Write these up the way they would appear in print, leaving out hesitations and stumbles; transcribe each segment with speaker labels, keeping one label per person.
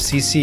Speaker 1: CC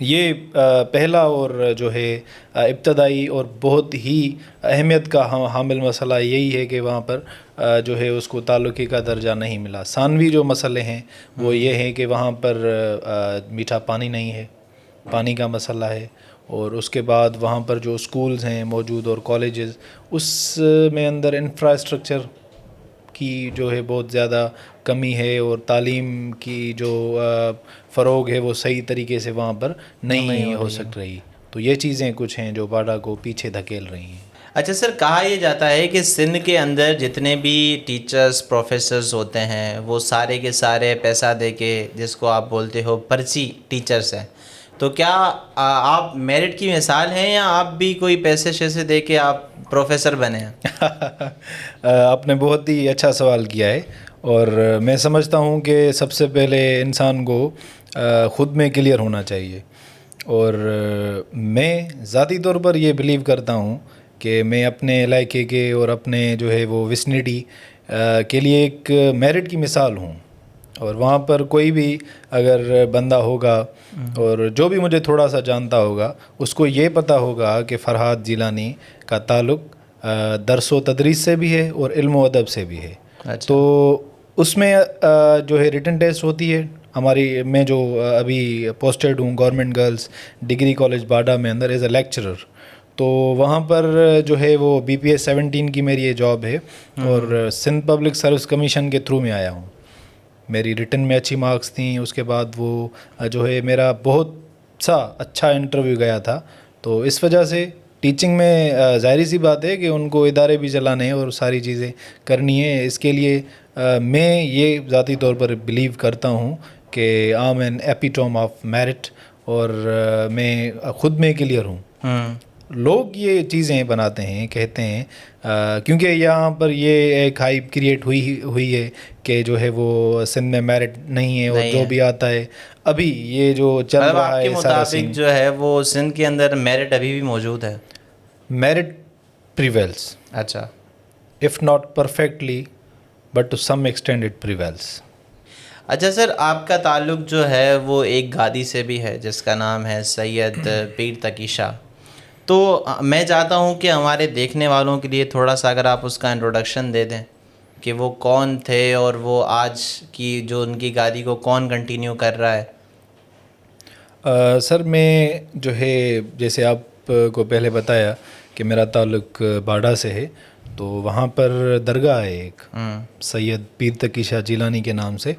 Speaker 1: یہ پہلا اور جو ہے ابتدائی اور بہت ہی اہمیت کا حامل مسئلہ یہی ہے کہ وہاں پر جو ہے اس کو تعلقی کا درجہ نہیں ملا. ثانوی جو مسئلے ہیں وہ یہ ہیں کہ وہاں پر میٹھا پانی نہیں ہے, پانی کا مسئلہ ہے, اور اس کے بعد وہاں پر جو اسکولز ہیں موجود اور کالجز, اس میں اندر انفراسٹرکچر کی جو ہے بہت زیادہ کمی ہے, اور تعلیم کی جو فروغ ہے وہ صحیح طریقے سے وہاں پر نہیں ہو سک رہی. تو یہ چیزیں کچھ ہیں جو باڈا کو پیچھے دھکیل رہی ہیں.
Speaker 2: اچھا سر, کہا یہ جاتا ہے کہ سندھ کے اندر جتنے بھی ٹیچرز پروفیسرز ہوتے ہیں وہ سارے کے سارے پیسہ دے کے, جس کو آپ بولتے ہو پرچی ٹیچرز ہیں, تو کیا آپ میرٹ کی مثال ہیں یا آپ بھی کوئی پیسے شیسے دے کے آپ پروفیسر بنے ہیں؟
Speaker 1: آپ نے بہت ہی اچھا سوال کیا ہے, اور میں سمجھتا ہوں کہ سب سے پہلے انسان کو خود میں کلیئر ہونا چاہیے. اور میں ذاتی طور پر یہ بلیو کرتا ہوں کہ میں اپنے علاقے کے اور اپنے جو ہے وہ وسنٹی کے لیے ایک میرٹ کی مثال ہوں. اور وہاں پر کوئی بھی اگر بندہ ہوگا اور جو بھی مجھے تھوڑا سا جانتا ہوگا, اس کو یہ پتہ ہوگا کہ فرحات جیلانی کا تعلق درس و تدریس سے بھی ہے اور علم و ادب سے بھی ہے. تو اس میں جو ہے ریٹن ٹیسٹ ہوتی ہے ہماری. میں جو ابھی پوسٹڈ ہوں گورنمنٹ گرلز ڈگری کالج باڈا میں اندر ایز اے لیکچرر, تو وہاں پر جو ہے وہ BPS 17 کی میری یہ جاب ہے, اور سندھ پبلک سروس کمیشن کے تھرو میں آیا ہوں. میری ریٹن میں اچھی مارکس تھیں, اس کے بعد وہ جو ہے میرا بہت سا اچھا انٹرویو گیا تھا. تو اس وجہ سے ٹیچنگ میں ظاہری سی بات ہے کہ ان کو ادارے بھی چلانے ہیں اور ساری چیزیں کرنی ہے. اس کے لیے میں یہ ذاتی طور پر بلیو کرتا ہوں کہ آئی این ایپیٹوم آف میرٹ, اور میں خود میں کلیئر ہوں. لوگ یہ چیزیں بناتے ہیں, کہتے ہیں, کیونکہ یہاں پر یہ ایک ہائپ کریٹ ہوئی ہے کہ جو ہے وہ سندھ میں میرٹ نہیں ہے, اور جو بھی آتا ہے ابھی یہ جو چل رہا ہے.
Speaker 2: آپ کے مطابق جو ہے وہ سندھ کے اندر میرٹ ابھی بھی موجود ہے؟
Speaker 1: Merit prevails.
Speaker 2: اچھا.
Speaker 1: If not perfectly but to some extent it prevails.
Speaker 2: اچھا سر, آپ کا تعلق جو ہے وہ ایک گادی سے بھی ہے جس کا نام ہے سید پیر تقی شاہ. تو میں چاہتا ہوں کہ ہمارے دیکھنے والوں کے لیے تھوڑا سا اگر آپ اس کا انٹروڈکشن دے دیں کہ وہ کون تھے اور وہ آج کی جو ان کی گادی کو کون کنٹینیو کر رہا ہے.
Speaker 1: سر میں جو ہے جیسے آپ کو پہلے بتایا کہ میرا تعلق باڈا سے ہے, تو وہاں پر درگاہ ہے ایک سید پیر تقی شاہ جیلانی کے نام سے,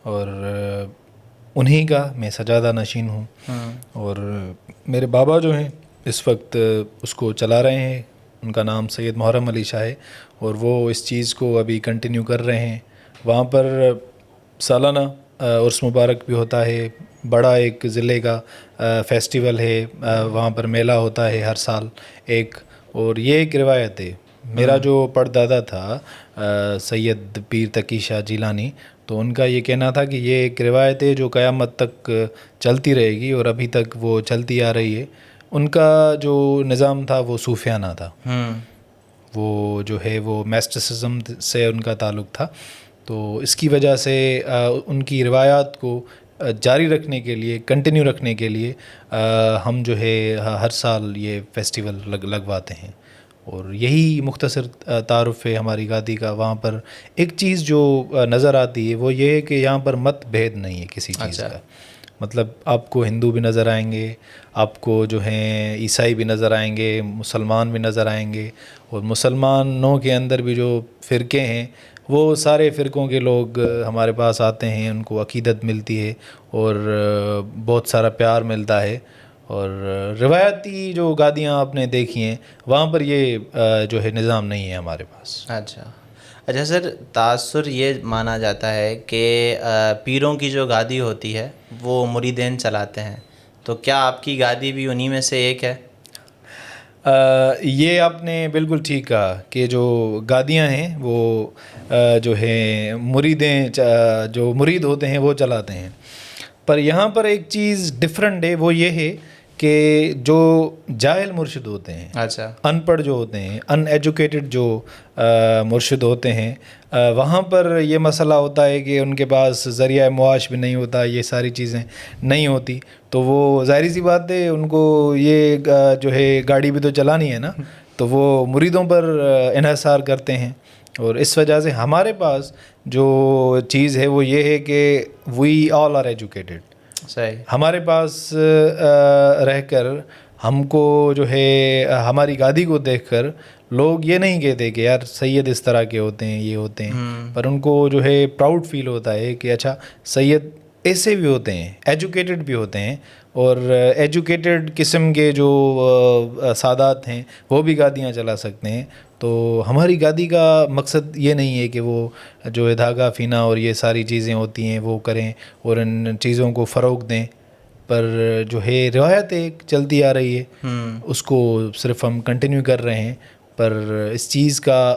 Speaker 1: اور انہی کا میں سجادہ نشین ہوں. اور میرے بابا جو ہیں اس وقت اس کو چلا رہے ہیں, ان کا نام سید محرم علی شاہ ہے, اور وہ اس چیز کو ابھی کنٹینیو کر رہے ہیں. وہاں پر سالانہ عرس مبارک بھی ہوتا ہے, بڑا ایک ضلع کا فیسٹیول ہے, وہاں پر میلہ ہوتا ہے ہر سال ایک. اور یہ ایک روایت ہے. میرا جو پردادا تھا سید پیر تقی شاہ جیلانی, تو ان کا یہ کہنا تھا کہ یہ ایک روایت ہے جو قیامت تک چلتی رہے گی, اور ابھی تک وہ چلتی آ رہی ہے. ان کا جو نظام تھا وہ صوفیانہ تھا, وہ جو ہے وہ میسٹسزم سے ان کا تعلق تھا. تو اس کی وجہ سے ان کی روایات کو جاری رکھنے کے لیے, کنٹینیو رکھنے کے لیے ہم جو ہے ہر سال یہ فیسٹیول لگواتے ہیں. اور یہی مختصر تعارف ہے ہماری گادی کا. وہاں پر ایک چیز جو نظر آتی ہے وہ یہ ہے کہ یہاں پر مت بھید نہیں ہے کسی چیز کا. مطلب آپ کو ہندو بھی نظر آئیں گے, آپ کو جو ہیں عیسائی بھی نظر آئیں گے, مسلمان بھی نظر آئیں گے, اور مسلمانوں کے اندر بھی جو فرقے ہیں وہ سارے فرقوں کے لوگ ہمارے پاس آتے ہیں. ان کو عقیدت ملتی ہے اور بہت سارا پیار ملتا ہے. اور روایتی جو گادیاں آپ نے دیکھی ہیں وہاں پر یہ جو ہے نظام نہیں ہے ہمارے پاس.
Speaker 2: اچھا سر, تاثر یہ مانا جاتا ہے کہ پیروں کی جو گادی ہوتی ہے وہ مریدین چلاتے ہیں, تو کیا آپ کی گادی بھی انہی میں سے ایک ہے؟
Speaker 1: یہ آپ نے بالکل ٹھیک کہا کہ جو گادیاں ہیں وہ جو ہیں مریدیں, جو مرید ہوتے ہیں وہ چلاتے ہیں. پر یہاں پر ایک چیز ڈفرینٹ ہے, وہ یہ ہے کہ جو جاہل مرشد ہوتے ہیں,
Speaker 2: اچھا,
Speaker 1: ان پڑھ جو ہوتے ہیں, ان ایجوکیٹڈ جو مرشد ہوتے ہیں, وہاں پر یہ مسئلہ ہوتا ہے کہ ان کے پاس ذریعہ معاش بھی نہیں ہوتا, یہ ساری چیزیں نہیں ہوتی, تو وہ ظاہری سی بات ہے ان کو یہ جو ہے گاڑی بھی تو چلانی ہے نا, تو وہ مریدوں پر انحصار کرتے ہیں. اور اس وجہ سے ہمارے پاس جو چیز ہے وہ یہ ہے کہ وی آل آر ایجوکیٹڈ.
Speaker 2: صحیح.
Speaker 1: ہمارے پاس رہ کر ہم کو جو ہے ہماری گادی کو دیکھ کر لوگ یہ نہیں کہتے کہ یار سید اس طرح کے ہوتے ہیں, یہ ہوتے ہیں, پر ان کو جو ہے پراؤڈ فیل ہوتا ہے کہ اچھا سید ایسے بھی ہوتے ہیں, ایجوکیٹڈ بھی ہوتے ہیں, اور ایجوکیٹڈ قسم کے جو سادات ہیں وہ بھی گادیاں چلا سکتے ہیں. تو ہماری گادی کا مقصد یہ نہیں ہے کہ وہ جو ہے دھاگا فینا اور یہ ساری چیزیں ہوتی ہیں وہ کریں اور ان چیزوں کو فروغ دیں, پر جو ہے روایت ایک چلتی آ رہی ہے اس کو صرف ہم کنٹینیو کر رہے ہیں. پر اس چیز کا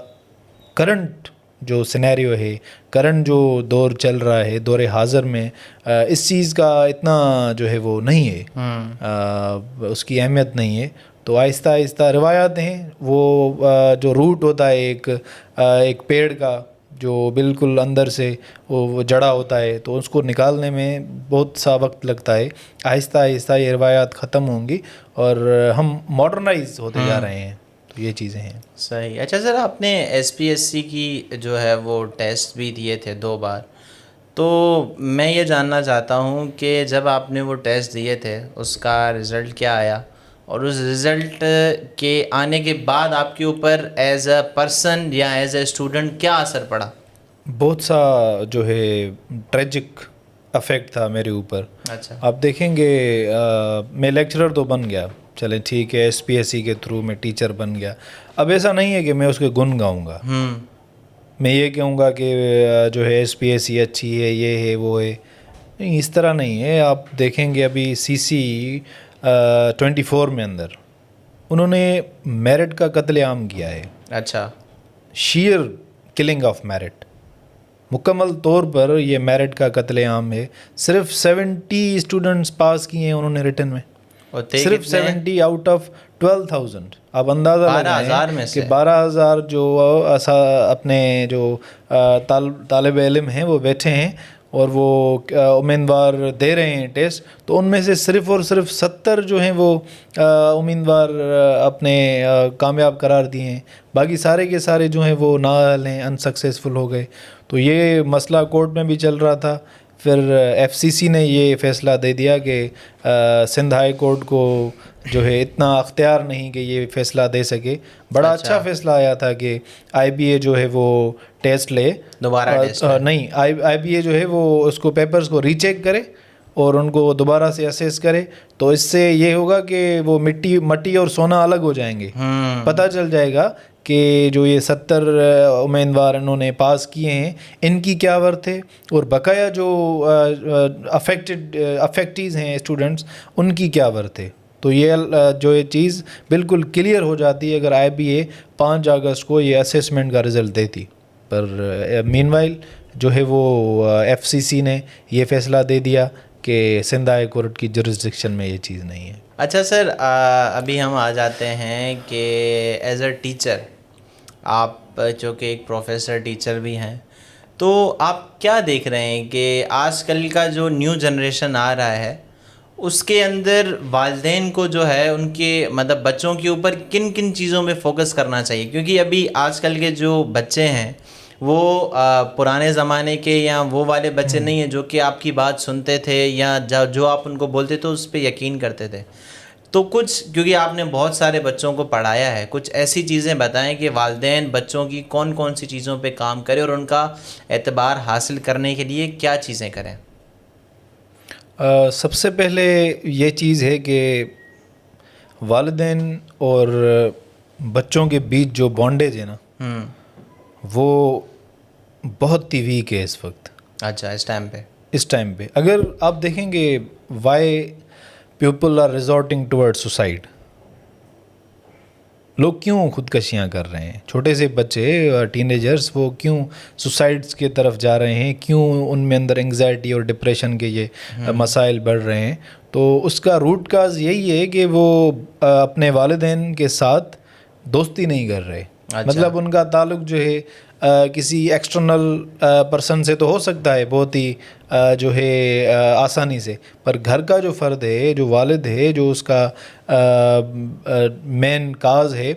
Speaker 1: کرنٹ جو سینیریو ہے, کرنٹ جو دور چل رہا ہے, دور حاضر میں اس چیز کا اتنا جو ہے وہ نہیں ہے, اس کی اہمیت نہیں ہے. تو آہستہ آہستہ روایات ہیں, وہ جو روٹ ہوتا ہے ایک پیڑ کا جو بالکل اندر سے وہ جڑا ہوتا ہے, تو اس کو نکالنے میں بہت سا وقت لگتا ہے. آہستہ آہستہ یہ روایات ختم ہوں گی اور ہم ماڈرنائز ہوتے جا رہے ہیں, تو یہ چیزیں ہیں.
Speaker 2: صحیح. اچھا سر, آپ نے ایس پی ایس سی کی جو ہے وہ ٹیسٹ بھی دیے تھے 2 بار, تو میں یہ جاننا چاہتا ہوں کہ جب آپ نے وہ ٹیسٹ دیے تھے اس کا رزلٹ کیا آیا, اور اس رزلٹ کے آنے کے بعد آپ کے اوپر ایز اے پرسن یا ایز اے اسٹوڈنٹ کیا اثر پڑا؟
Speaker 1: بہت سا جو ہے ٹریجک افیکٹ تھا میرے اوپر.
Speaker 2: اچھا.
Speaker 1: آپ دیکھیں گے میں لیکچرر تو بن گیا, چلیں ٹھیک ہے, ایس پی ایس سی کے تھرو میں ٹیچر بن گیا. اب ایسا نہیں ہے کہ میں اس کے گن گاؤں گا, میں یہ کہوں گا کہ جو ہے ایس پی ایس سی اچھی ہے, یہ ہے وہ ہے, نہیں, اس طرح نہیں ہے. آپ دیکھیں گے ابھی CC 24 میں اندر انہوں نے میرٹ کا قتل عام کیا ہے.
Speaker 2: اچھا.
Speaker 1: شیئر کلنگ آف میرٹ, مکمل طور پر یہ میرٹ کا قتل عام ہے. صرف 70 اسٹوڈنٹس پاس کیے ہیں انہوں نے ریٹن میں, صرف 70 آؤٹ آف 12,000. آپ اندازہ لگائیں کہ 12,000 جو اپنے جو طالب علم ہیں وہ بیٹھے ہیں اور وہ امیدوار دے رہے ہیں ٹیسٹ, تو ان میں سے صرف اور صرف 70 جو ہیں وہ امیدوار اپنے کامیاب قرار دیے ہیں, باقی سارے کے سارے جو ہیں وہ نااہل ہیں, انسکسیسفل ہو گئے. تو یہ مسئلہ کورٹ میں بھی چل رہا تھا. پھر FCC نے یہ فیصلہ دے دیا کہ سندھ ہائی کورٹ کو جو ہے اتنا اختیار نہیں کہ یہ فیصلہ دے سکے. بڑا اچھا فیصلہ آیا تھا کہ IBA جو ہے وہ ٹیسٹ لے,
Speaker 2: دوبارہ
Speaker 1: نہیں, IBA جو ہے وہ اس کو پیپرز کو ری چیک کرے اور ان کو دوبارہ سے اسیس کرے. تو اس سے یہ ہوگا کہ وہ مٹی اور سونا الگ ہو جائیں گے. پتہ چل جائے گا کہ جو یہ 70 امیدوار انہوں نے پاس کیے ہیں ان کی کیا ورتھ ہے, اور بقایا جو افیکٹیز ہیں اسٹوڈنٹس ان کی کیا ورتھ ہے. تو یہ جو یہ چیز بالکل کلیئر ہو جاتی ہے اگر IBA 5 اگست کو یہ اسیسمنٹ کا رزلٹ دیتی. پر مین وائل جو ہے وہ FCC نے یہ فیصلہ دے دیا کہ سندھ ہائی کورٹ کی جورسڈکشن میں یہ چیز نہیں ہے.
Speaker 2: اچھا سر, ابھی ہم آ جاتے ہیں کہ ایز اے ٹیچر آپ چونکہ ایک پروفیسر ٹیچر بھی ہیں, تو آپ کیا دیکھ رہے ہیں کہ آج کل کا جو نیو جنریشن آ رہا ہے اس کے اندر والدین کو جو ہے ان کے مطلب بچوں کے اوپر کن کن چیزوں میں فوکس کرنا چاہیے؟ کیونکہ ابھی آج کل کے جو بچے ہیں وہ پرانے زمانے کے یا وہ والے بچے نہیں ہیں جو کہ آپ کی بات سنتے تھے یا جو آپ ان کو بولتے تھے اس پہ یقین کرتے تھے. تو کچھ, کیونکہ آپ نے بہت سارے بچوں کو پڑھایا ہے, کچھ ایسی چیزیں بتائیں کہ والدین بچوں کی کون کون سی چیزوں پہ کام کریں اور ان کا اعتبار حاصل کرنے کے لیے کیا چیزیں کریں.
Speaker 1: سب سے پہلے یہ چیز ہے کہ والدین اور بچوں کے بیچ جو بانڈیج ہے نا وہ بہت ہی ویک ہے اس وقت.
Speaker 2: اچھا. اس
Speaker 1: ٹائم پہ اگر آپ دیکھیں گے why people are resorting toward suicide, لوگ کیوں خودکشیاں کر رہے ہیں, چھوٹے سے بچے ٹین-ایجرز وہ کیوں سوسائڈس کی طرف جا رہے ہیں, کیوں ان میں اندر انگزائٹی اور ڈپریشن کے یہ مسائل بڑھ رہے ہیں. تو اس کا روٹ کاز یہی ہے کہ وہ اپنے والدین کے ساتھ دوستی نہیں کر رہے. مطلب ان کا تعلق جو ہے کسی ایکسٹرنل پرسن سے تو ہو سکتا ہے بہت ہی جو ہے آسانی سے، پر گھر کا جو فرد ہے، جو والد ہے، جو اس کا مین کاز ہے،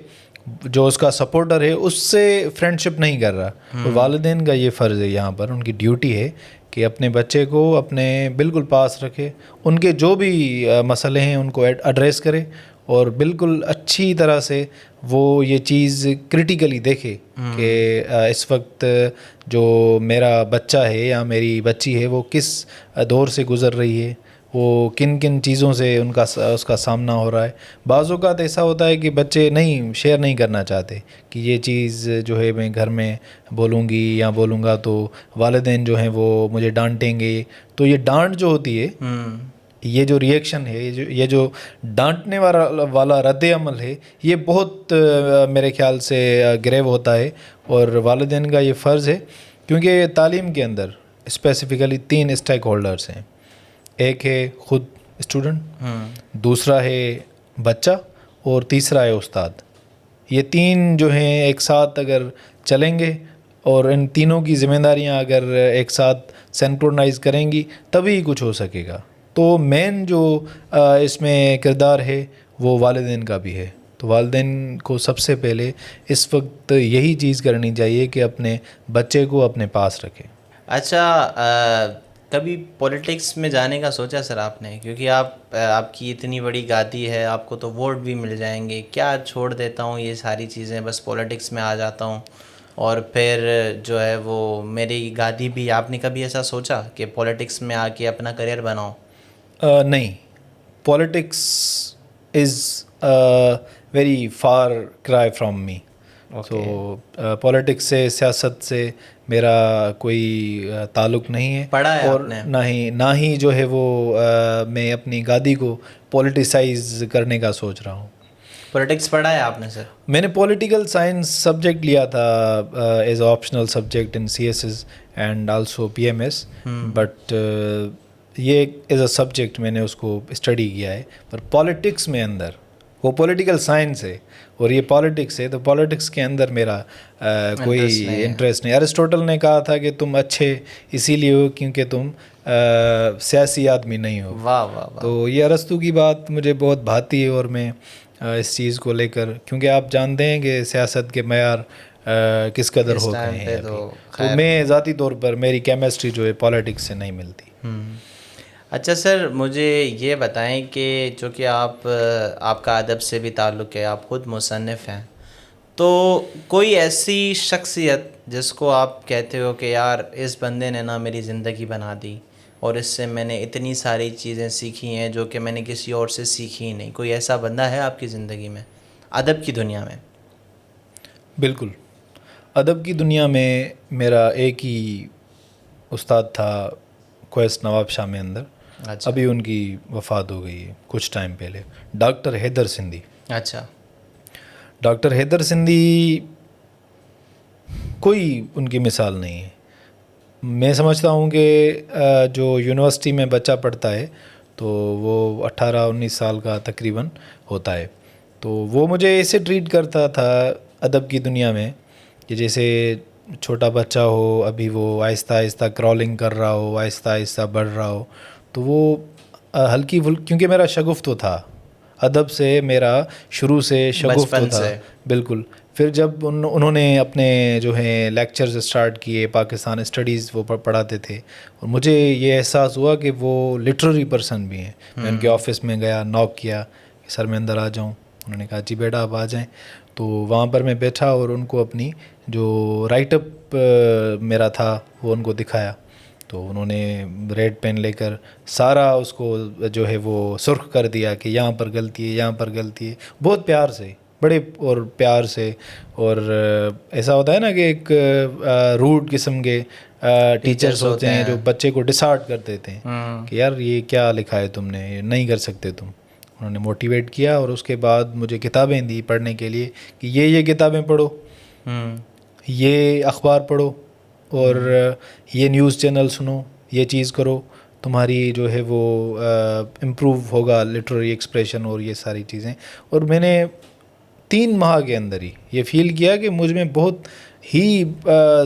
Speaker 1: جو اس کا سپورٹر ہے، اس سے فرینڈ شپ نہیں کر رہا. اور والدین کا یہ فرض ہے، یہاں پر ان کی ڈیوٹی ہے کہ اپنے بچے کو اپنے بالکل پاس رکھے، ان کے جو بھی مسئلے ہیں ان کو ایڈریس کرے، اور بالکل اچھی طرح سے وہ یہ چیز کرٹیکلی دیکھے کہ اس وقت جو میرا بچہ ہے یا میری بچی ہے وہ کس دور سے گزر رہی ہے، وہ کن کن چیزوں سے اس کا سامنا ہو رہا ہے. بعض اوقات ایسا ہوتا ہے کہ بچے نہیں شیئر نہیں کرنا چاہتے کہ یہ چیز جو ہے میں گھر میں بولوں گی یا بولوں گا تو والدین جو ہیں وہ مجھے ڈانٹیں گے. تو یہ ڈانٹ جو ہوتی ہے، یہ جو ری ایکشن ہے، یہ جو ڈانٹنے والا رد عمل ہے، یہ بہت میرے خیال سے گریو ہوتا ہے. اور والدین کا یہ فرض ہے، کیونکہ تعلیم کے اندر اسپیسیفکلی 3 اسٹیک ہولڈرز ہیں. ایک ہے خود اسٹوڈنٹ، دوسرا ہے بچہ، اور تیسرا ہے استاد. یہ 3 جو ہیں ایک ساتھ اگر چلیں گے اور ان تینوں کی ذمہ داریاں اگر ایک ساتھ سینکرونائز کریں گی تبھی کچھ ہو سکے گا. تو مین جو اس میں کردار ہے وہ والدین کا بھی ہے. تو والدین کو سب سے پہلے اس وقت یہی چیز کرنی چاہیے کہ اپنے بچے کو اپنے پاس رکھے.
Speaker 2: اچھا، کبھی پولیٹکس میں جانے کا سوچا سر آپ نے؟ کیونکہ آپ کی اتنی بڑی گادی ہے، آپ کو تو ووٹ بھی مل جائیں گے. کیا چھوڑ دیتا ہوں یہ ساری چیزیں، بس پولیٹکس میں آ جاتا ہوں اور پھر جو ہے وہ میری گادی بھی. آپ نے کبھی ایسا سوچا کہ پولیٹکس میں آ کے اپنا کریئر بناؤں؟
Speaker 1: نہیں، پولیٹکس از ویری فار کرائے فرام می. تو پولیٹکس سے، سیاست سے میرا کوئی تعلق نہیں ہے.
Speaker 2: پڑھا ہے
Speaker 1: اور
Speaker 2: آپ نے؟
Speaker 1: نہ ہی جو ہے وہ میں اپنی گادی کو پولیٹیسائز کرنے کا سوچ رہا ہوں.
Speaker 2: پولیٹکس پڑھا ہے آپ نے سر؟
Speaker 1: میں نے پولیٹیکل سائنس سبجیکٹ لیا تھا as optional subject in C S S and also P M S, but یہ ایز اے سبجیکٹ میں نے اس کو اسٹڈی کیا ہے. پر پولیٹکس میں اندر وہ پولیٹیکل سائنس ہے اور یہ پولیٹکس ہے، تو پولیٹکس کے اندر میرا کوئی انٹرسٹ نہیں. ارسطوٹل نے کہا تھا کہ تم اچھے اسی لیے ہو کیونکہ تم سیاسی آدمی نہیں ہو.
Speaker 2: واہ واہ واہ.
Speaker 1: تو یہ ارسطو کی بات مجھے بہت بھاتی ہے، اور میں اس چیز کو لے کر، کیونکہ آپ جانتے ہیں کہ سیاست کے معیار کس قدر ہو گئے ہیں ابھی. تو میں ذاتی طور پر میری کیمسٹری جو ہے پولیٹکس سے نہیں ملتی.
Speaker 2: اچھا سر، مجھے یہ بتائیں کہ چونکہ آپ کا ادب سے بھی تعلق ہے، آپ خود مصنف ہیں، تو کوئی ایسی شخصیت جس کو آپ کہتے ہو کہ یار اس بندے نے نا میری زندگی بنا دی اور اس سے میں نے اتنی ساری چیزیں سیکھی ہیں جو کہ میں نے کسی اور سے سیکھی ہی نہیں، کوئی ایسا بندہ ہے آپ کی زندگی میں ادب کی دنیا میں؟
Speaker 1: بالکل، ادب کی دنیا میں میرا ایک ہی استاد تھا کویس نواب شاہ میں اندر. ابھی ان کی وفات ہو گئی ہے کچھ ٹائم پہلے، ڈاکٹر حیدر سندھی.
Speaker 2: اچھا.
Speaker 1: ڈاکٹر حیدر سندھی کوئی ان کی مثال نہیں ہے. میں سمجھتا ہوں کہ جو یونیورسٹی میں بچہ پڑھتا ہے تو وہ 18-19 سال کا تقریباً ہوتا ہے، تو وہ مجھے ایسے ٹریٹ کرتا تھا ادب کی دنیا میں کہ جیسے چھوٹا بچہ ہو، ابھی وہ آہستہ آہستہ کرالنگ کر رہا ہو، آہستہ آہستہ بڑھ رہا ہو. تو وہ ہلکی کیونکہ میرا شگف تو تھا ادب سے، میرا شروع سے شگف تو تھا بالکل. پھر جب انہوں نے اپنے جو ہیں لیکچرز اسٹارٹ کیے، پاکستان اسٹڈیز وہ پڑھاتے تھے، اور مجھے یہ احساس ہوا کہ وہ لٹریری پرسن بھی ہیں. میں ان کے آفس میں گیا، ناک کیا کہ سر میں اندر آ جاؤں. انہوں نے کہا جی بیٹا آپ آ جائیں. تو وہاں پر میں بیٹھا اور ان کو اپنی جو رائٹ اپ میرا تھا وہ ان کو دکھایا. تو انہوں نے ریڈ پین لے کر سارا اس کو جو ہے وہ سرخ کر دیا کہ یہاں پر غلطی ہے، یہاں پر غلطی ہے، بہت پیار سے، بڑے اور پیار سے. اور ایسا ہوتا ہے نا کہ ایک روڈ قسم کے ٹیچرز ہوتے ہیں جو بچے کو ڈسہارٹ کر دیتے ہیں کہ یار یہ کیا لکھا ہے تم نے، یہ نہیں کر سکتے تم. انہوں نے موٹیویٹ کیا اور اس کے بعد مجھے کتابیں دی پڑھنے کے لیے کہ یہ کتابیں پڑھو، یہ اخبار پڑھو، اور یہ نیوز چینل سنو، یہ چیز کرو، تمہاری جو ہے وہ امپروو ہوگا لٹریری ایکسپریشن اور یہ ساری چیزیں. اور میں نے 3 ماہ کے اندر ہی یہ فیل کیا کہ مجھ میں بہت ہی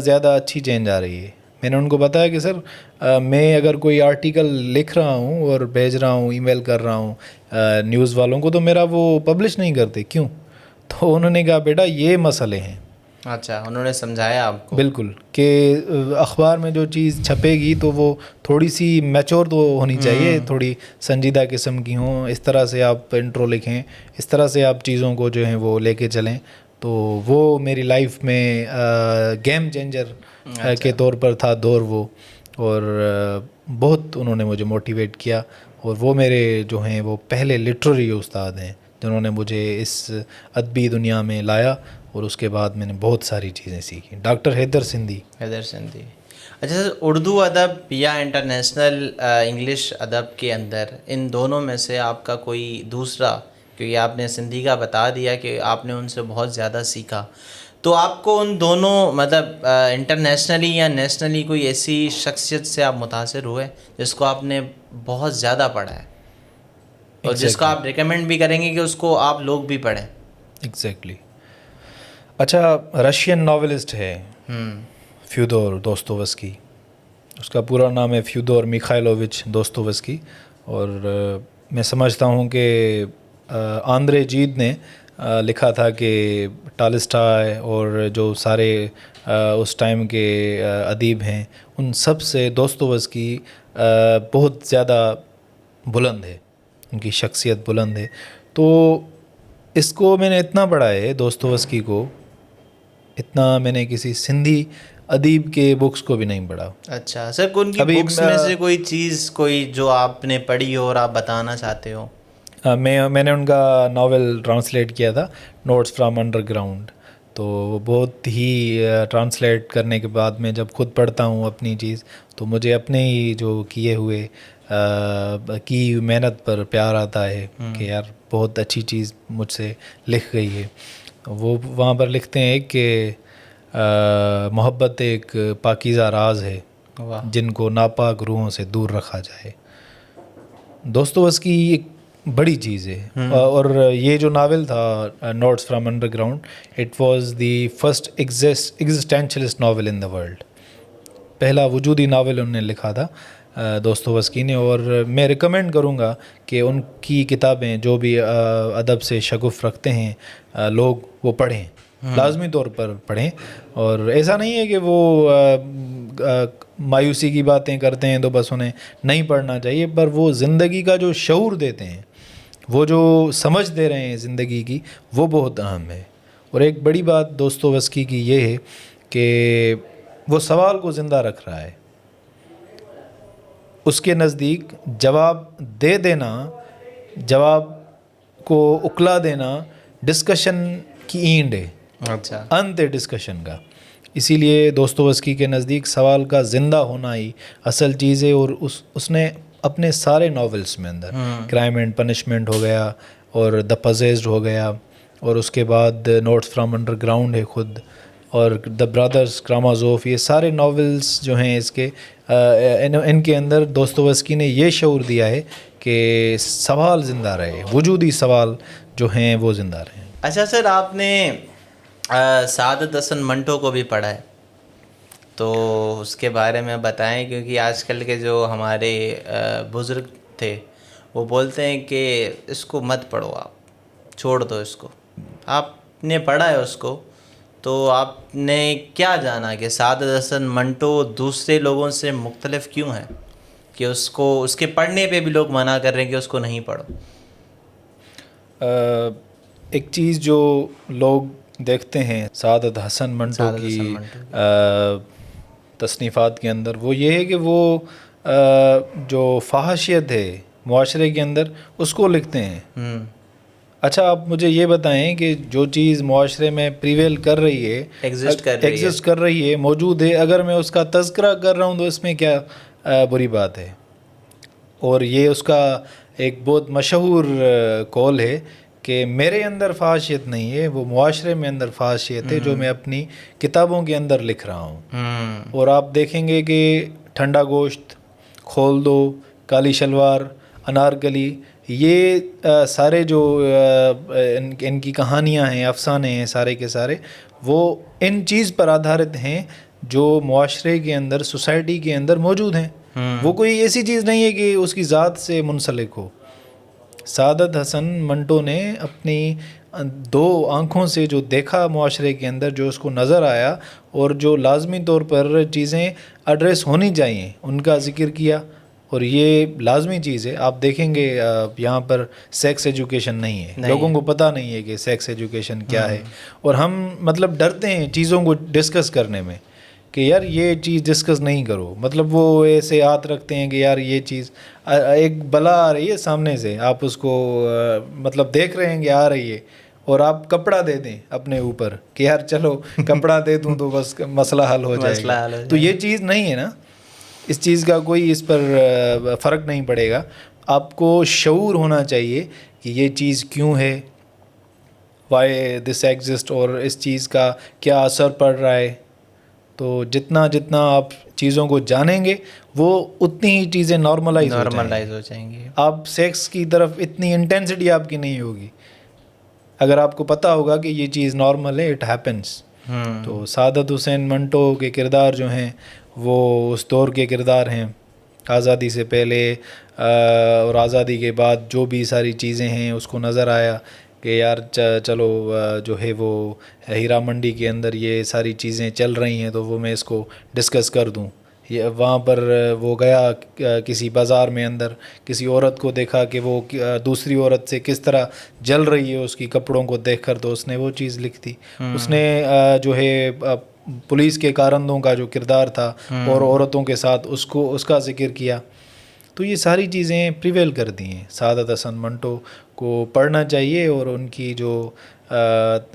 Speaker 1: زیادہ اچھی چینج آ رہی ہے. میں نے ان کو بتایا کہ سر میں اگر کوئی آرٹیکل لکھ رہا ہوں اور بھیج رہا ہوں، ای میل کر رہا ہوں نیوز والوں کو، تو میرا وہ پبلش نہیں کرتے، کیوں؟ تو انہوں نے کہا بیٹا یہ مسئلے ہیں.
Speaker 2: اچھا، انہوں نے سمجھایا آپ کو؟
Speaker 1: بالکل، کہ اخبار میں جو چیز چھپے گی تو وہ تھوڑی سی میچور تو ہونی چاہیے، تھوڑی سنجیدہ قسم کی ہوں. اس طرح سے آپ انٹرو لکھیں، اس طرح سے آپ چیزوں کو جو ہیں وہ لے کے چلیں. تو وہ میری لائف میں گیم چینجر کے طور پر تھا دور وہ، اور بہت انہوں نے مجھے موٹیویٹ کیا. اور وہ میرے جو ہیں وہ پہلے لٹریری استاد ہیں جنہوں نے مجھے اس ادبی دنیا میں لایا، اور اس کے بعد میں نے بہت ساری چیزیں سیکھیں. ڈاکٹر حیدر سندھی.
Speaker 2: حیدر سندھی. اچھا سر، اردو ادب یا انٹرنیشنل انگلش ادب کے اندر ان دونوں میں سے آپ کا کوئی دوسرا، کیونکہ آپ نے سندھی کا بتا دیا کہ آپ نے ان سے بہت زیادہ سیکھا، تو آپ کو ان دونوں مطلب انٹرنیشنلی یا نیشنلی کوئی ایسی شخصیت سے آپ متاثر ہوئے جس کو آپ نے بہت زیادہ پڑھا ہے اور جس کو آپ ریکمینڈ بھی کریں گے کہ اس کو آپ لوگ بھی پڑھیں؟
Speaker 1: ایگزیکٹلی. اچھا، رشین ناولسٹ ہے فیودور دوستووسکی. اس کا پورا نام ہے فیودور میخائلووچ دوستووسکی. اور میں سمجھتا ہوں کہ آندرے جید نے لکھا تھا کہ ٹالسٹائے اور جو سارے اس ٹائم کے ادیب ہیں ان سب سے دوستووسکی بہت زیادہ بلند ہے، ان کی شخصیت بلند ہے. تو اس کو میں نے اتنا پڑھا ہے دوستووسکی کو، اتنا میں نے کسی سندھی ادیب کے بکس کو بھی نہیں پڑھا.
Speaker 2: اچھا سر، ان کی بکس میں سے کوئی چیز کوئی جو آپ نے پڑھی ہو اور آپ بتانا چاہتے ہو؟
Speaker 1: میں نے ان کا ناول ٹرانسلیٹ کیا تھا، نوٹس فرام انڈر گراؤنڈ. تو وہ بہت ہی ٹرانسلیٹ کرنے کے بعد میں جب خود پڑھتا ہوں اپنی چیز، تو مجھے اپنے ہی جو کیے ہوئے کی محنت پر پیار آتا ہے کہ یار بہت اچھی چیز مجھ سے لکھ گئی ہے. وہ وہاں پر لکھتے ہیں کہ محبت ایک پاکیزہ راز ہے جن کو ناپاک روحوں سے دور رکھا جائے. دوستووسکی ایک بڑی چیز ہے. اور یہ جو ناول تھا Notes from Underground, it was the first existentialist novel in the world. پہلا وجودی ناول انہوں نے لکھا تھا دوستووسکی نے. اور میں ریکمینڈ کروں گا کہ ان کی کتابیں جو بھی ادب سے شغف رکھتے ہیں لوگ وہ پڑھیں، لازمی طور پر پڑھیں. اور ایسا نہیں ہے کہ وہ مایوسی کی باتیں کرتے ہیں تو بس انہیں نہیں پڑھنا چاہیے، پر وہ زندگی کا جو شعور دیتے ہیں، وہ جو سمجھ دے رہے ہیں زندگی کی، وہ بہت اہم ہے. اور ایک بڑی بات دوستووسکی کی یہ ہے کہ وہ سوال کو زندہ رکھ رہا ہے. اس کے نزدیک جواب دے دینا، جواب کو اکلا دینا ڈسکشن کی اینڈ ہے.
Speaker 2: اچھا،
Speaker 1: انت ہے ڈسکشن کا. اسی لیے دوستووسکی کے نزدیک سوال کا زندہ ہونا ہی اصل چیز ہے. اور اس نے اپنے سارے ناولس میں اندر کرائم اینڈ پنشمنٹ ہو گیا، اور دا پزیزڈ ہو گیا، اور اس کے بعد نوٹس فرام انڈر گراؤنڈ ہے خود، اور دا برادرز کرامازوف، یہ سارے ناولس جو ہیں اس کے ان کے اندر دوستووسکی نے یہ شعور دیا ہے کہ سوال زندہ رہے، وجودی سوال جو ہیں وہ زندہ رہیں.
Speaker 2: اچھا سر، آپ نے سعادت حسن منٹو کو بھی پڑھا ہے، تو اس کے بارے میں بتائیں، کیونکہ آج کل کے جو ہمارے بزرگ تھے وہ بولتے ہیں کہ اس کو مت پڑھو، آپ چھوڑ دو اس کو. آپ نے پڑھا ہے اس کو، تو آپ نے کیا جانا کہ سعادت حسن منٹو دوسرے لوگوں سے مختلف کیوں ہے کہ اس کو اس کے پڑھنے پہ بھی لوگ منع کر رہے ہیں کہ اس کو نہیں پڑھو؟
Speaker 1: ایک چیز جو لوگ دیکھتے ہیں سعادت حسن منٹو کی تصنیفات کے اندر، وہ یہ ہے کہ وہ جو فحاشیت ہے معاشرے کے اندر اس کو لکھتے ہیں. اچھا، آپ مجھے یہ بتائیں کہ جو چیز معاشرے میں پریویل کر رہی ہے، ایگزسٹ کر رہی ہے، موجود ہے، اگر میں اس کا تذکرہ کر رہا ہوں تو اس میں کیا بری بات ہے؟ اور یہ اس کا ایک بہت مشہور قول ہے کہ میرے اندر فحاشیت نہیں ہے، وہ معاشرے میں اندر فحاشیت ہے جو میں اپنی کتابوں کے اندر لکھ رہا ہوں. اور آپ دیکھیں گے کہ ٹھنڈا گوشت، کھول دو، کالی شلوار، انارکلی، یہ سارے جو ان کی کہانیاں ہیں، افسانے ہیں، سارے کے سارے وہ ان چیز پر آدھارت ہیں جو معاشرے کے اندر، سوسائٹی کے اندر موجود ہیں. وہ کوئی ایسی چیز نہیں ہے کہ اس کی ذات سے منسلک ہو. سعادت حسن منٹو نے اپنی 2 آنکھوں سے جو دیکھا معاشرے کے اندر، جو اس کو نظر آیا اور جو لازمی طور پر چیزیں ایڈریس ہونی چاہیے ان کا ذکر کیا. اور یہ لازمی چیز ہے. آپ دیکھیں گے یہاں پر سیکس ایجوکیشن نہیں ہے، لوگوں کو پتہ نہیں ہے کہ سیکس ایجوکیشن کیا ہے. اور ہم مطلب ڈرتے ہیں چیزوں کو ڈسکس کرنے میں کہ یار یہ چیز ڈسکس نہیں کرو. مطلب وہ ایسے ہاتھ رکھتے ہیں کہ یار یہ چیز، ایک بلا آ رہی ہے سامنے سے، آپ اس کو مطلب دیکھ رہے ہیں کہ آ رہی ہے، اور آپ کپڑا دے دیں اپنے اوپر کہ یار چلو کپڑا دے دوں تو بس مسئلہ حل ہو جائے گا. تو یہ چیز نہیں ہے نا، اس چیز کا کوئی اس پر فرق نہیں پڑے گا. آپ کو شعور ہونا چاہیے کہ یہ چیز کیوں ہے، وائی دس ایگزسٹ، اور اس چیز کا کیا اثر پڑ رہا ہے. تو جتنا آپ چیزوں کو جانیں گے وہ اتنی ہی چیزیں نارملائز ہو جائیں گی. آپ سیکس کی طرف اتنی انٹینسٹی آپ کی نہیں ہوگی اگر آپ کو پتہ ہوگا کہ یہ چیز نارمل ہے، اٹ ہیپنس. تو سعادت حسین منٹو کے کردار جو ہیں وہ اس دور کے کردار ہیں، آزادی سے پہلے اور آزادی کے بعد جو بھی ساری چیزیں ہیں اس کو نظر آیا کہ یار چلو جو ہے وہ ہیرا منڈی کے اندر یہ ساری چیزیں چل رہی ہیں تو وہ میں اس کو ڈسکس کر دوں. وہاں پر وہ گیا کسی بازار میں اندر، کسی عورت کو دیکھا کہ وہ دوسری عورت سے کس طرح جل رہی ہے اس کی کپڑوں کو دیکھ کر، تو اس نے وہ چیز لکھ دی. اس نے جو ہے پولیس کے کارندوں کا جو کردار تھا اور عورتوں کے ساتھ اس کا ذکر کیا. تو یہ ساری چیزیں پریویل کر دی ہیں. سعادت حسن منٹو کو پڑھنا چاہیے اور ان کی جو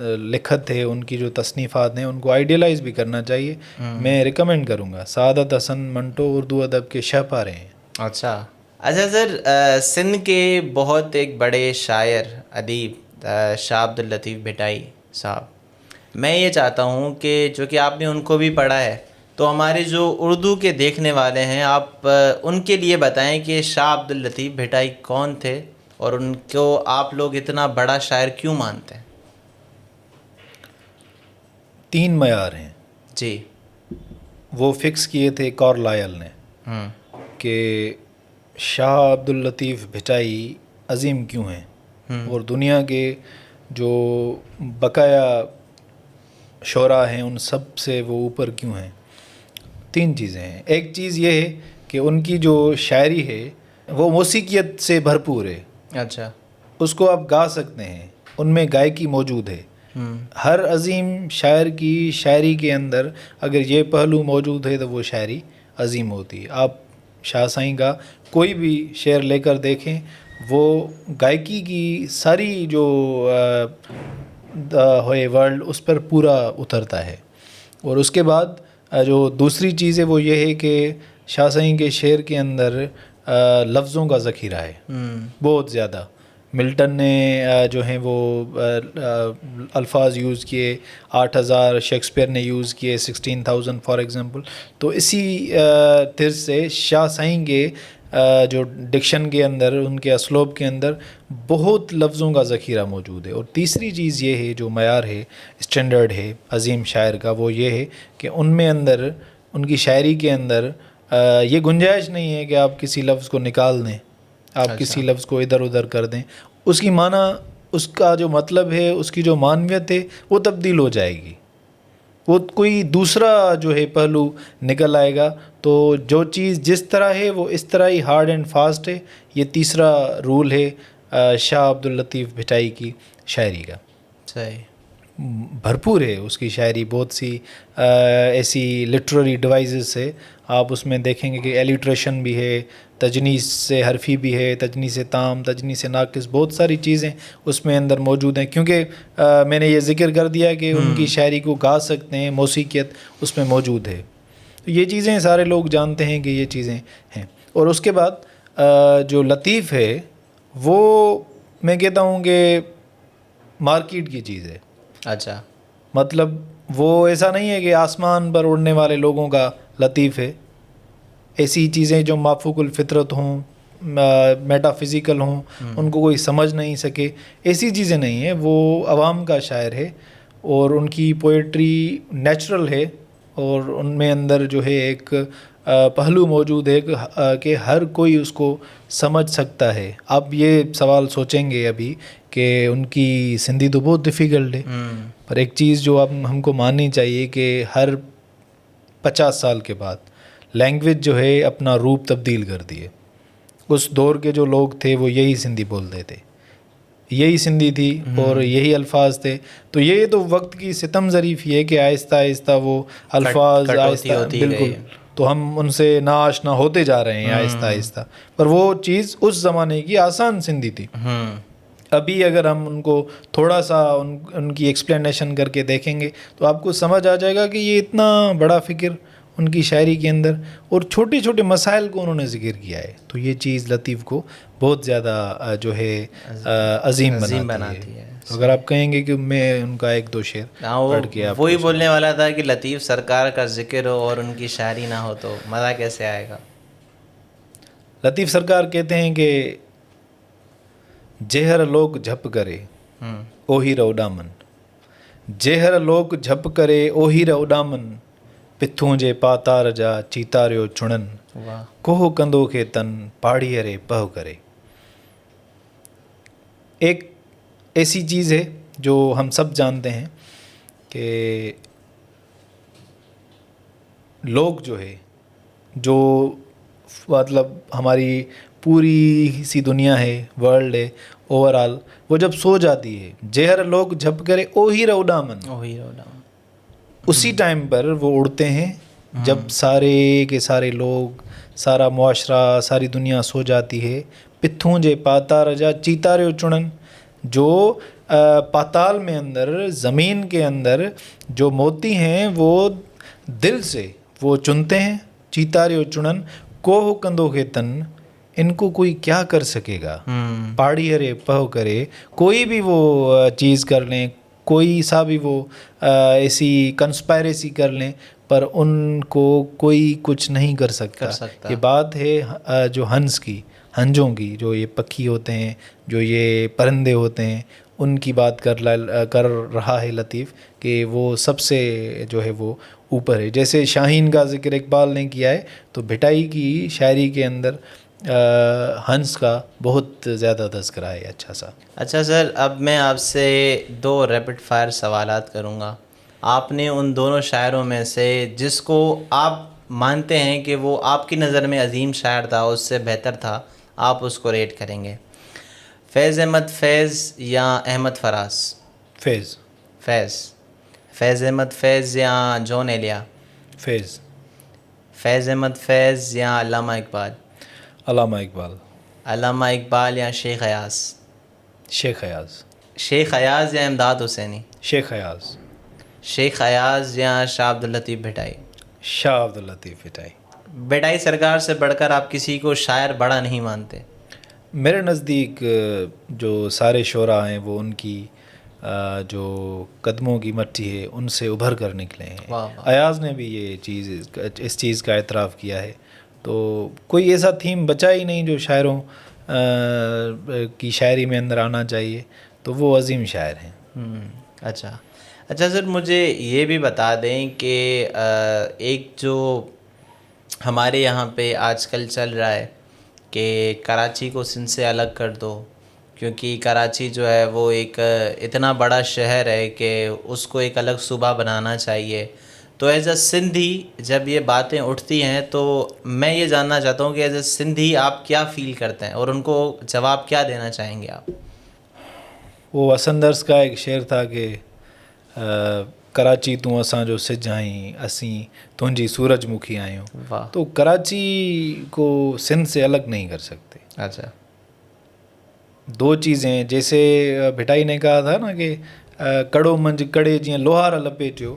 Speaker 1: لکھت ہے، ان کی جو تصنیفات ہیں ان کو آئیڈیلائز بھی کرنا چاہیے. میں ریکمینڈ کروں گا. سعادت حسن منٹو اردو ادب کے شاہپارے ہیں.
Speaker 2: اچھا سر، سندھ کے بہت ایک بڑے شاعر ادیب شاہ عبد اللطیف بھٹائی صاحب، میں یہ چاہتا ہوں کہ جو کہ آپ نے ان کو بھی پڑھا ہے، تو ہمارے جو اردو کے دیکھنے والے ہیں آپ ان کے لیے بتائیں کہ شاہ عبد اللطیف بھٹائی کون تھے اور ان کو آپ لوگ اتنا بڑا شاعر کیوں مانتے ہیں؟
Speaker 1: 3 معیار ہیں
Speaker 2: جی،
Speaker 1: وہ فکس کیے تھے کارلائل نے کہ شاہ عبد اللطیف بھٹائی عظیم کیوں ہیں اور دنیا کے جو بقایا شعراء ہیں ان سب سے وہ اوپر کیوں ہیں. 3 چیزیں ہیں. ایک چیز یہ ہے کہ ان کی جو شاعری ہے وہ موسیقیت سے بھرپور ہے.
Speaker 2: اچھا،
Speaker 1: اس کو آپ گا سکتے ہیں، ان میں گائکی موجود ہے. ہر عظیم شاعر کی شاعری کے اندر اگر یہ پہلو موجود ہے تو وہ شاعری عظیم ہوتی ہے. آپ شاہ سائیں کا کوئی بھی شعر لے کر دیکھیں، وہ گائکی کی ساری جو ہوئے ورلڈ اس پر پورا اترتا ہے. اور اس کے بعد جو دوسری چیز ہے وہ یہ ہے کہ شاہ سائیں کے شعر کے اندر لفظوں کا ذخیرہ ہے بہت زیادہ. ملٹن نے جو ہیں وہ الفاظ یوز کیے 8000، شیکسپیئر نے یوز کیے 16,000 فار ایگزامپل. تو اسی طرز سے شاہ سائیں کے جو ڈکشن کے اندر، ان کے اسلوب کے اندر بہت لفظوں کا ذخیرہ موجود ہے. اور تیسری چیز یہ ہے جو معیار ہے، اسٹینڈرڈ ہے عظیم شاعر کا، وہ یہ ہے کہ ان میں اندر، ان کی شاعری کے اندر یہ گنجائش نہیں ہے کہ آپ کسی لفظ کو نکال دیں، آپ کسی لفظ کو ادھر ادھر کر دیں. اس کی معنی، اس کا جو مطلب ہے، اس کی جو معنویت ہے وہ تبدیل ہو جائے گی. وہ کوئی دوسرا جو ہے پہلو نکل آئے گا. تو جو چیز جس طرح ہے وہ اس طرح ہی ہارڈ اینڈ فاسٹ ہے. یہ تیسرا رول ہے شاہ عبد اللطیف بھٹائی کی شاعری کا.
Speaker 2: صحیح،
Speaker 1: بھرپور ہے اس کی شاعری. بہت سی ایسی لٹریری ڈیوائزز سے آپ اس میں دیکھیں گے کہ ایلیٹریشن بھی ہے، تجنیس سے حرفی بھی ہے، تجنیس تام، تجنیس ناقص، بہت ساری چیزیں اس میں اندر موجود ہیں. کیونکہ میں نے یہ ذکر کر دیا کہ ان کی شاعری کو گا سکتے ہیں، موسیقیت اس میں موجود ہے. یہ چیزیں سارے لوگ جانتے ہیں کہ یہ چیزیں ہیں. اور اس کے بعد جو لطیف ہے وہ میں کہتا ہوں کہ مارکیٹ کی چیز ہے.
Speaker 2: اچھا،
Speaker 1: مطلب وہ ایسا نہیں ہے کہ آسمان پر اڑنے والے لوگوں کا لطیف ہے. ایسی چیزیں جو مافوق الفطرت ہوں، میٹا فزیکل ہوں، ان کو کوئی سمجھ نہیں سکے، ایسی چیزیں نہیں ہیں. وہ عوام کا شاعر ہے. اور ان کی پوئٹری نیچرل ہے اور ان میں اندر جو ہے ایک پہلو موجود ہے کہ ہر کوئی اس کو سمجھ سکتا ہے. آپ یہ سوال سوچیں گے ابھی کہ ان کی سندھی تو بہت ڈیفیکلٹ ہے, پر ایک چیز جو اب ہم کو ماننی چاہیے کہ ہر 50 سال کے بعد لینگویج جو ہے اپنا روپ تبدیل کر دیے. اس دور کے جو لوگ تھے وہ یہی سندھی بولتے تھے, یہی سندھی تھی اور یہی الفاظ تھے. تو یہ تو وقت کی ستم ظریفی ہے کہ آہستہ آہستہ وہ الفاظ آہستہ بالکل, تو ہم ان سے ناآشنا ہوتے جا رہے ہیں آہستہ آہستہ. پر وہ چیز اس زمانے کی آسان سندھی تھی. ابھی اگر ہم ان کو تھوڑا سا ان کی ایکسپلینیشن کر کے دیکھیں گے تو آپ کو سمجھ آ جائے گا کہ یہ اتنا بڑا فکر ان کی شاعری کے اندر اور چھوٹے چھوٹے مسائل کو انہوں نے ذکر کیا ہے. تو یہ چیز لطیف کو بہت زیادہ جو ہے عظیم بناتی ہے. تو اگر آپ کہیں گے کہ میں ان کا ایک دو شعر پڑھ کے آپ
Speaker 2: وہی بولنے والا تھا کہ لطیف سرکار کا ذکر ہو اور ان کی شاعری نہ ہو تو مزہ کیسے آئے گا.
Speaker 1: لطیف سرکار کہتے ہیں کہ جہر لوگ جھپ کرے اوہی روڈامن, جہر لوگ جھپ کرے اوہی روڈامن, پتھوں جے پاتار جا چیتاریو چڑن, کوہ کندو کے تن پاڑی رے پہ کرے. ایک ایسی چیز ہے جو ہم سب جانتے ہیں کہ لوگ جو ہے جو مطلب ہماری پوری سی دنیا ہے, ورلڈ ہے اوور آل, وہ جب سو جاتی ہے جہر لوگ جھپ کرے اوہی روڈامن, اسی ٹائم پر وہ اڑتے ہیں جب سارے کے سارے لوگ, سارا معاشرہ, ساری دنیا سو جاتی ہے. پتھوں جے پاتا رجا چیتاریو چڑن, جو پاتال میں اندر, زمین کے اندر جو موتی ہیں وہ دل سے وہ چنتے ہیں. چیتاریو چڑن کوہ کندو کے تن, ان کو کوئی کیا کر سکے گا. پاڑی ہرے پہ کرے, کوئی بھی وہ چیز کر لیں, کوئی سا بھی وہ ایسی کنسپائریسی کر لیں, پر ان کو کوئی کچھ نہیں کر سکتا. یہ بات ہے جو ہنس کی, ہنجوں کی, جو یہ پکھی ہوتے ہیں, جو یہ پرندے ہوتے ہیں, ان کی بات کر رہا ہے لطیف کہ وہ سب سے جو ہے وہ اوپر ہے. جیسے شاہین کا ذکر اقبال نے کیا ہے, تو بھٹائی کی شاعری کے اندر ہنس کا بہت زیادہ تذکرہ ہے اچھا سا.
Speaker 2: اچھا سر, اب میں آپ سے 2 ریپڈ فائر سوالات کروں گا. آپ نے ان دونوں شاعروں میں سے جس کو آپ مانتے ہیں کہ وہ آپ کی نظر میں عظیم شاعر تھا, اس سے بہتر تھا, آپ اس کو ریٹ کریں گے. فیض احمد فیض یا احمد فراز؟
Speaker 1: فیض.
Speaker 2: فیض احمد فیض یا جون ایلیا؟
Speaker 1: فیض.
Speaker 2: فیض احمد فیض یا علامہ اقبال؟
Speaker 1: علامہ اقبال.
Speaker 2: علامہ اقبال یا شیخ ایاز؟
Speaker 1: شیخ ایاز.
Speaker 2: شیخ ایاز یا امداد حسینی؟
Speaker 1: شیخ ایاز.
Speaker 2: شیخ ایاز یا شاہ عبداللطیف بھٹائی؟
Speaker 1: شاہ عبداللطیف بھٹائی.
Speaker 2: بھٹائی سرکار سے بڑھ کر آپ کسی کو شاعر بڑا نہیں مانتے؟
Speaker 1: میرے نزدیک جو سارے شعراء ہیں وہ ان کی جو قدموں کی مٹی ہے ان سے ابھر کر نکلے ہیں. ایاز نے بھی یہ چیز, اس چیز کا اعتراف کیا ہے. تو کوئی ایسا تھیم بچا ہی نہیں جو شاعروں کی شاعری میں اندر آنا چاہیے, تو وہ عظیم شاعر ہیں.
Speaker 2: اچھا سر, مجھے یہ بھی بتا دیں کہ ایک جو ہمارے یہاں پہ آج کل چل رہا ہے کہ کراچی کو سندھ سے الگ کر دو, کیونکہ کراچی جو ہے وہ ایک اتنا بڑا شہر ہے کہ اس کو ایک الگ صوبہ بنانا چاہیے. تو ایز اے سندھی جب یہ باتیں اٹھتی ہیں تو میں یہ جاننا چاہتا ہوں کہ ایز اے سندھی آپ کیا فیل کرتے ہیں اور ان کو جواب کیا دینا چاہیں گے آپ؟
Speaker 1: وہ اسندرس کا ایک شعر تھا کہ کراچی تو اساں جو سج آئیں, اسیں تنجی سورج مکھی آئیوں. تو کراچی کو سندھ سے الگ نہیں کر سکتے.
Speaker 2: اچھا,
Speaker 1: 2 چیزیں, جیسے بھٹائی نے کہا تھا نا کہ کڑو منج کڑے جی لوہار لپیٹیو,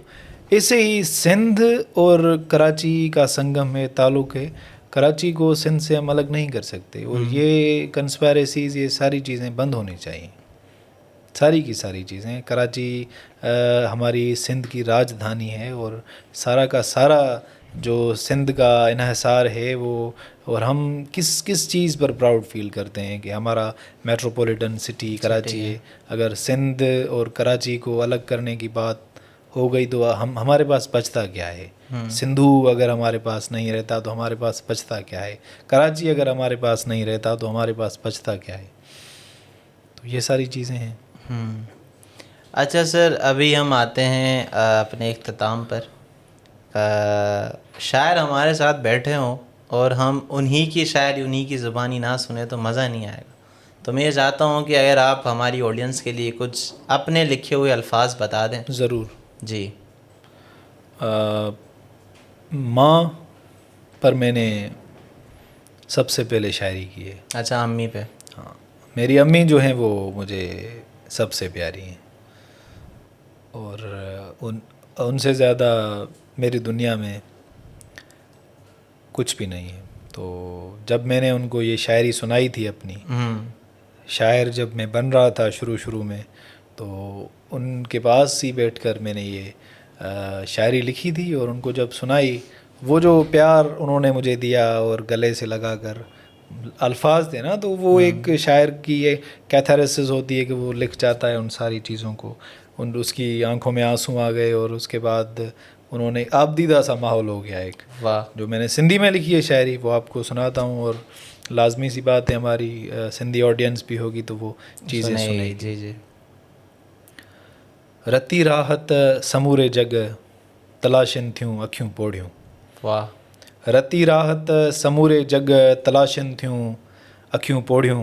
Speaker 1: ایسے ہی سندھ اور کراچی کا سنگم ہے, تعلق ہے. کراچی کو سندھ سے ہم الگ نہیں کر سکتے, اور یہ کنسپائریسیز, یہ ساری چیزیں بند ہونی چاہیے, ساری کی ساری چیزیں. کراچی ہماری سندھ کی راجدھانی ہے, اور سارا کا سارا جو سندھ کا انحصار ہے وہ اور ہم کس چیز پر پراؤڈ فیل کرتے ہیں کہ ہمارا میٹروپولیٹن سٹی کراچی ہے. اگر سندھ اور کراچی کو الگ کرنے کی بات ہو گئی تو ہمارے پاس بچتا کیا ہے؟ سندھو اگر ہمارے پاس نہیں رہتا تو ہمارے پاس بچتا کیا ہے؟ کراچی اگر ہمارے پاس نہیں رہتا تو ہمارے پاس بچتا کیا ہے؟ تو یہ ساری چیزیں ہیں.
Speaker 2: اچھا سر، ابھی ہم آتے ہیں اپنے اختتام پر. شاعر ہمارے ساتھ بیٹھے ہوں اور ہم انہی کی شاعری انہی کی زبانی نہ سنیں تو مزہ نہیں آئے گا. تو میں یہ چاہتا ہوں کہ اگر آپ ہماری آڈینس کے لیے کچھ اپنے لکھے ہوئے الفاظ بتا دیں.
Speaker 1: ضرور.
Speaker 2: جی.
Speaker 1: ماں پر میں نے سب سے پہلے شاعری کی ہے.
Speaker 2: اچھا، امی پہ.
Speaker 1: ہاں، میری امی جو ہیں وہ مجھے سب سے پیاری ہیں، اور ان سے زیادہ میری دنیا میں کچھ بھی نہیں ہے. تو جب میں نے ان کو یہ شاعری سنائی تھی اپنی، شاعر جب میں بن رہا تھا شروع میں، تو ان کے پاس ہی بیٹھ کر میں نے یہ شاعری لکھی تھی، اور ان کو جب سنائی، وہ جو پیار انہوں نے مجھے دیا اور گلے سے لگا کر الفاظ تھے نا، تو وہ ایک شاعر کی یہ کیتھارسس ہوتی ہے کہ وہ لکھ جاتا ہے ان ساری چیزوں کو. اس کی آنکھوں میں آنسو آ گئے، اور اس کے بعد انہوں نے آپ دیدہ سا ماحول ہو گیا ایک.
Speaker 2: واہ.
Speaker 1: جو میں نے سندھی میں لکھی ہے شاعری وہ آپ کو سناتا ہوں، اور لازمی سی بات ہے ہماری سندھی آڈینس بھی ہوگی تو وہ چیزیں سنے گی.
Speaker 2: جی جی.
Speaker 1: رتی راحت سمورے جگ تلاشن تھیوں اکھیوں پوڑیوں.
Speaker 2: واہ.
Speaker 1: رتی راحت سمورے جگ تلاشن تھیوں اکھیوں پوڑیوں.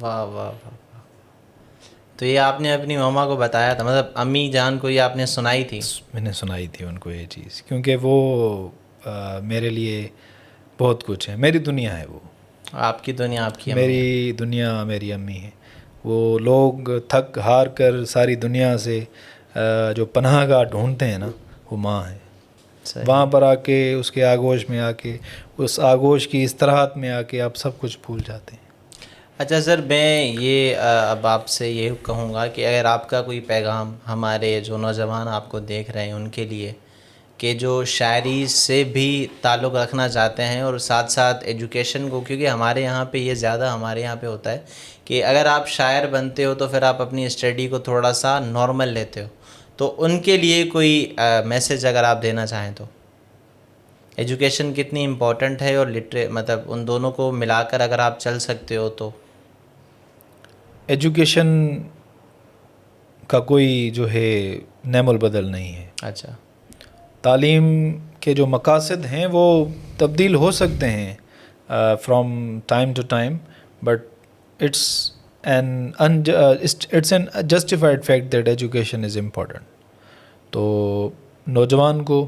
Speaker 2: واہ واہ واہ. تو یہ آپ نے اپنی ماما کو بتایا تھا، مطلب امی جان کو یہ آپ نے سنائی تھی؟
Speaker 1: میں نے سنائی تھی ان کو یہ چیز، کیونکہ وہ میرے لیے بہت کچھ ہے. میری دنیا ہے وہ.
Speaker 2: آپ کی دنیا آپ کی امی.
Speaker 1: میری دنیا میری امی ہے. وہ لوگ تھک ہار کر ساری دنیا سے جو پناہ گاہ ڈھونڈتے ہیں نا، وہ ماں ہے. وہاں پر آ کے اس کے آگوش میں آ کے اس آگوش کی استراحت میں آ کے آپ سب کچھ بھول جاتے ہیں.
Speaker 2: اچھا سر، میں یہ اب آپ سے یہ کہوں گا کہ اگر آپ کا کوئی پیغام ہمارے جو نوجوان آپ کو دیکھ رہے ہیں ان کے لیے، کہ جو شاعری سے بھی تعلق رکھنا چاہتے ہیں اور ساتھ ساتھ ایجوکیشن کو، کیونکہ ہمارے یہاں پہ یہ زیادہ ہمارے یہاں پہ ہوتا ہے کہ اگر آپ شاعر بنتے ہو تو پھر آپ اپنی اسٹڈی کو تھوڑا سا نارمل لیتے ہو، تو ان کے لیے کوئی میسج اگر آپ دینا چاہیں تو. ایجوکیشن کتنی امپورٹنٹ ہے، اور مطلب ان دونوں کو ملا کر اگر آپ چل سکتے ہو تو.
Speaker 1: ایجوکیشن کا کوئی جو ہے نعم البدل نہیں ہے.
Speaker 2: اچھا.
Speaker 1: تعلیم کے جو مقاصد ہیں وہ تبدیل ہو سکتے ہیں from time to time, but it's an justified fact that education is important. تو نوجوان کو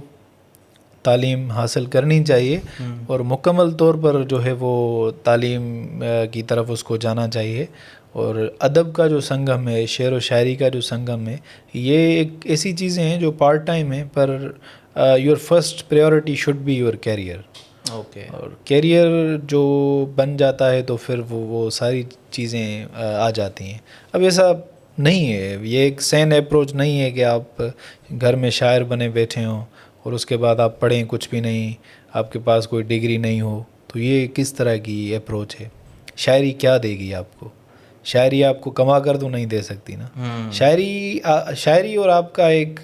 Speaker 1: تعلیم حاصل کرنی چاہیے، اور مکمل طور پر جو ہے وہ تعلیم کی طرف اس کو جانا چاہیے. اور ادب کا جو سنگم ہے، شعر و شاعری کا جو سنگم ہے، یہ ایک ایسی چیزیں ہیں جو پارٹ ٹائم ہیں، پر your first priority should be your career.
Speaker 2: Okay.
Speaker 1: اور کیریئر جو بن جاتا ہے تو پھر وہ ساری چیزیں آ جاتی ہیں. اب ایسا نہیں ہے، یہ ایک سین اپروچ نہیں ہے کہ آپ گھر میں شاعر بنے بیٹھے ہوں اور اس کے بعد آپ پڑھیں کچھ بھی نہیں، آپ کے پاس کوئی ڈگری نہیں ہو. تو یہ کس طرح کی اپروچ ہے؟ شاعری کیا دے گی آپ کو؟ شاعری آپ کو کما کر تو نہیں دے سکتی نا. شاعری اور آپ کا ایک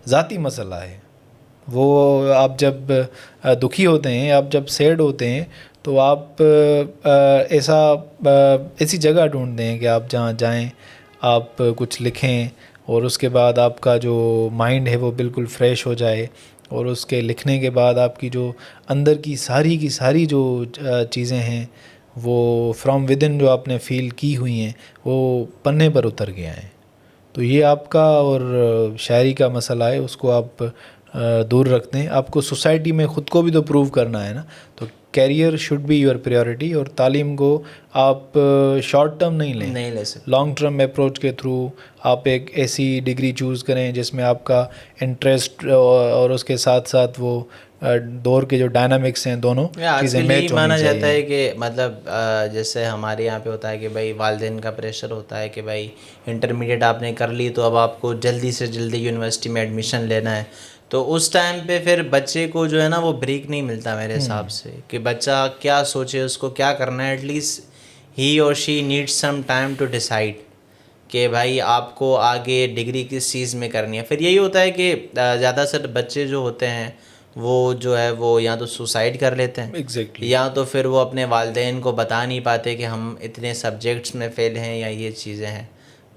Speaker 1: ذاتی مسئلہ ہے. وہ آپ جب دکھی ہوتے ہیں، آپ جب سیڈ ہوتے ہیں، تو آپ ایسی جگہ ڈھونڈتے ہیں کہ آپ جہاں جائیں، آپ کچھ لکھیں، اور اس کے بعد آپ کا جو مائنڈ ہے وہ بالکل فریش ہو جائے، اور اس کے لکھنے کے بعد آپ کی جو اندر کی ساری جو چیزیں ہیں، وہ فرام ودن جو آپ نے فیل کی ہوئی ہیں، وہ پنے پر اتر گیا ہیں. تو یہ آپ کا اور شاعری کا مسئلہ ہے، اس کو آپ دور رکھتے ہیں. آپ کو سوسائٹی میں خود کو بھی تو پروو کرنا ہے نا. تو career should be your priority, اور تعلیم کو آپ شارٹ ٹرم نہیں لیں،
Speaker 2: سکتے.
Speaker 1: لانگ ٹرم اپروچ کے تھرو آپ ایک ایسی ڈگری چوز کریں جس میں آپ کا انٹرسٹ اور اس کے ساتھ ساتھ وہ دور کے جو ڈائنامکس ہیں دونوں چیزیں
Speaker 2: آج کل یہی
Speaker 1: میچ ہونی
Speaker 2: مانا
Speaker 1: چاہیے.
Speaker 2: جاتا ہے کہ مطلب جیسے ہمارے یہاں پہ ہوتا ہے کہ بھائی والدین کا پریشر ہوتا ہے کہ بھائی انٹرمیڈیٹ آپ نے کر لی تو اب آپ کو جلدی سے جلدی یونیورسٹی میں ایڈمیشن لینا ہے. تو اس ٹائم پہ پھر بچے کو جو ہے نا وہ بریک نہیں ملتا میرے حساب سے کہ بچہ کیا سوچے، اس کو کیا کرنا ہے. ایٹ لیسٹ ہی اور she need some time to decide کہ بھائی آپ کو آگے ڈگری کس چیز میں کرنی ہے. پھر یہی ہوتا ہے کہ زیادہ تر بچے جو ہوتے ہیں وہ جو ہے وہ یا تو سوسائڈ کر لیتے ہیں،
Speaker 1: ایگزیکٹلی.
Speaker 2: یا تو پھر وہ اپنے والدین کو بتا نہیں پاتے کہ ہم اتنے سبجیکٹس میں فیل ہیں یا یہ چیزیں ہیں.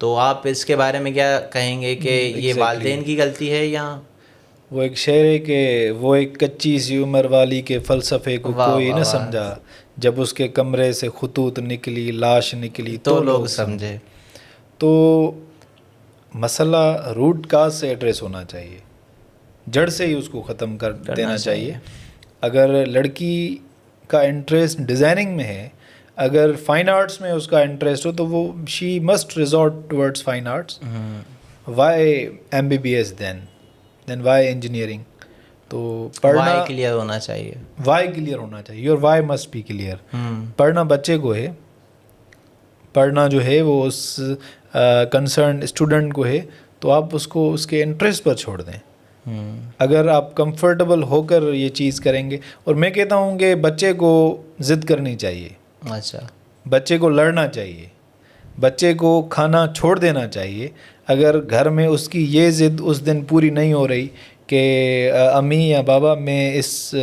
Speaker 2: تو آپ اس کے بارے میں کیا کہیں گے کہ یہ والدین کی غلطی ہے یا؟
Speaker 1: وہ ایک شعر ہے کہ وہ ایک کچی سی عمر والی کے فلسفے کو کوئی نہ سمجھا، جب اس کے کمرے سے خطوط نکلی، لاش نکلی تو لوگ سمجھے. تو مسئلہ روٹ کاز سے ایڈریس ہونا چاہیے، جڑ سے ہی اس کو ختم کر دینا چاہیے. اگر لڑکی کا انٹرسٹ ڈیزائننگ میں ہے، اگر فائن آرٹس میں اس کا انٹرسٹ ہو، تو وہ she must resort towards fine arts. Why MBBS then why engineering? تو پڑھنا
Speaker 2: وائی کلیئر ہونا چاہیے،
Speaker 1: وائی کلیئر ہونا چاہیے، your why must be clear. پڑھنا بچے کو ہے، پڑھنا جو ہے وہ اس کنسرن اسٹوڈنٹ کو ہے، تو آپ اس کو اس کے انٹرسٹ پر چھوڑ دیں. اگر آپ کمفرٹیبل ہو کر یہ چیز کریں گے، اور میں کہتا ہوں کہ بچے کو ضد کرنی چاہیے.
Speaker 2: اچھا.
Speaker 1: بچے کو لڑنا چاہیے، بچے کو کھانا چھوڑ دینا چاہیے. اگر گھر میں اس کی یہ ضد اس دن پوری نہیں ہو رہی کہ امی یا بابا میں اس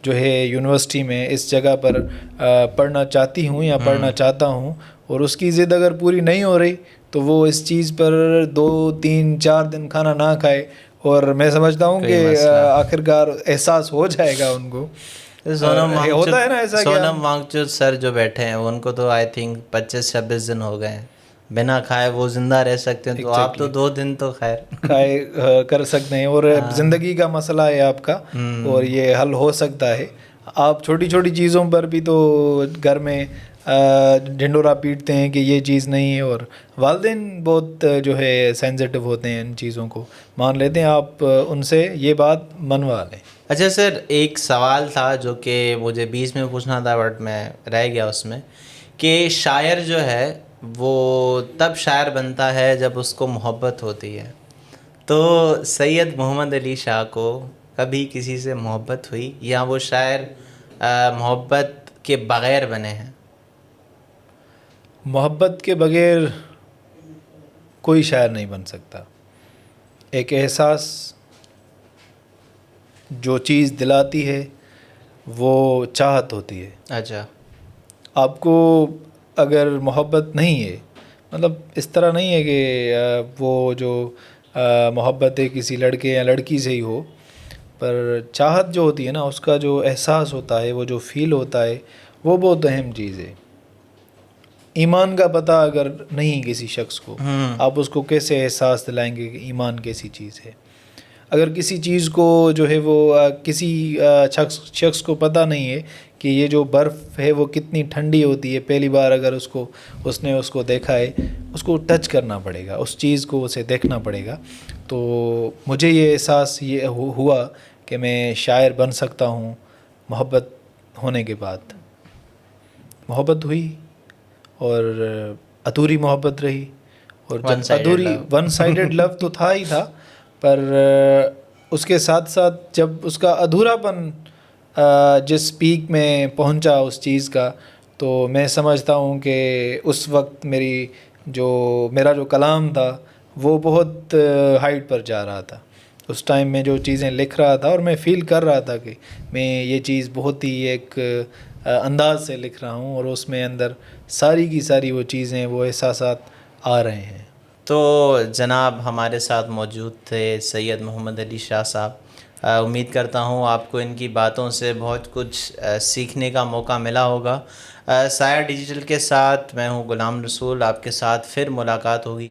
Speaker 1: جو ہے یونیورسٹی میں اس جگہ پر پڑھنا چاہتی ہوں یا پڑھنا چاہتا ہوں، اور اس کی ضد اگر پوری نہیں ہو رہی، تو وہ اس چیز پر 2 3 4 دن کھانا نہ کھائے. اور میں سمجھتا ہوں کہ آخرکار احساس ہو جائے گا ان کو. ہوتا ہے نا ایسا.
Speaker 2: سونم وانگچک سر جو بیٹھے ہیں ان کو تو آئی تھنک 25-26 دن ہو گئے ہیں بنا کھائے وہ زندہ رہ سکتے ہیں. تو آپ تو 2 دن تو خیر
Speaker 1: کھائے کر سکتے ہیں، اور زندگی کا مسئلہ ہے آپ کا، اور یہ حل ہو سکتا ہے. آپ چھوٹی چھوٹی چیزوں پر بھی تو گھر میں ڈھنڈورا پیٹتے ہیں کہ یہ چیز نہیں ہے، اور والدین بہت جو ہے سینسیٹیو ہوتے ہیں، ان چیزوں کو مان لیتے ہیں. آپ ان سے یہ بات منوا لیں.
Speaker 2: اچھا سر، ایک سوال تھا جو کہ مجھے 20 میں پوچھنا تھا بٹ میں رہ گیا اس میں، کہ شاعر جو ہے وہ تب شاعر بنتا ہے جب اس کو محبت ہوتی ہے. تو سید محمد علی شاہ کو کبھی کسی سے محبت ہوئی یا وہ شاعر محبت کے بغیر بنے ہیں؟
Speaker 1: محبت کے بغیر کوئی شاعر نہیں بن سکتا. ایک احساس جو چیز دلاتی ہے وہ چاہت ہوتی ہے.
Speaker 2: اچھا.
Speaker 1: آپ کو اگر محبت نہیں ہے، مطلب اس طرح نہیں ہے کہ وہ جو محبت ہے کسی لڑکے یا لڑکی سے ہی ہو، پر چاہت جو ہوتی ہے نا، اس کا جو احساس ہوتا ہے، وہ جو فیل ہوتا ہے، وہ بہت اہم چیز ہے. ایمان کا پتہ اگر نہیں کسی شخص کو، آپ اس کو کیسے احساس دلائیں گے کہ ایمان کیسی چیز ہے؟ اگر کسی چیز کو جو ہے وہ کسی شخص کو پتہ نہیں ہے کہ یہ جو برف ہے وہ کتنی ٹھنڈی ہوتی ہے. پہلی بار اگر اس نے اس کو دیکھا ہے, اس کو ٹچ کرنا پڑے گا, اس چیز کو اسے دیکھنا پڑے گا. تو مجھے یہ احساس یہ ہوا کہ میں شاعر بن سکتا ہوں محبت ہونے کے بعد. محبت ہوئی اور ادھوری محبت رہی, اور جب ادھوری ون سائیڈڈ لو تو تھا ہی تھا, پر اس کے ساتھ ساتھ جب اس کا ادھورا پن جس پیک میں پہنچا اس چیز کا, تو میں سمجھتا ہوں کہ اس وقت میرا جو کلام تھا وہ بہت ہائٹ پر جا رہا تھا. اس ٹائم میں جو چیزیں لکھ رہا تھا اور میں فیل کر رہا تھا کہ میں یہ چیز بہت ہی ایک انداز سے لکھ رہا ہوں, اور اس میں اندر ساری کی ساری وہ چیزیں, وہ احساسات آ رہے ہیں.
Speaker 2: تو جناب ہمارے ساتھ موجود تھے سید محمد علی شاہ صاحب. امید کرتا ہوں آپ کو ان کی باتوں سے بہت کچھ سیکھنے کا موقع ملا ہوگا. سایہ ڈیجیٹل کے ساتھ میں ہوں غلام رسول, آپ کے ساتھ پھر ملاقات ہوگی.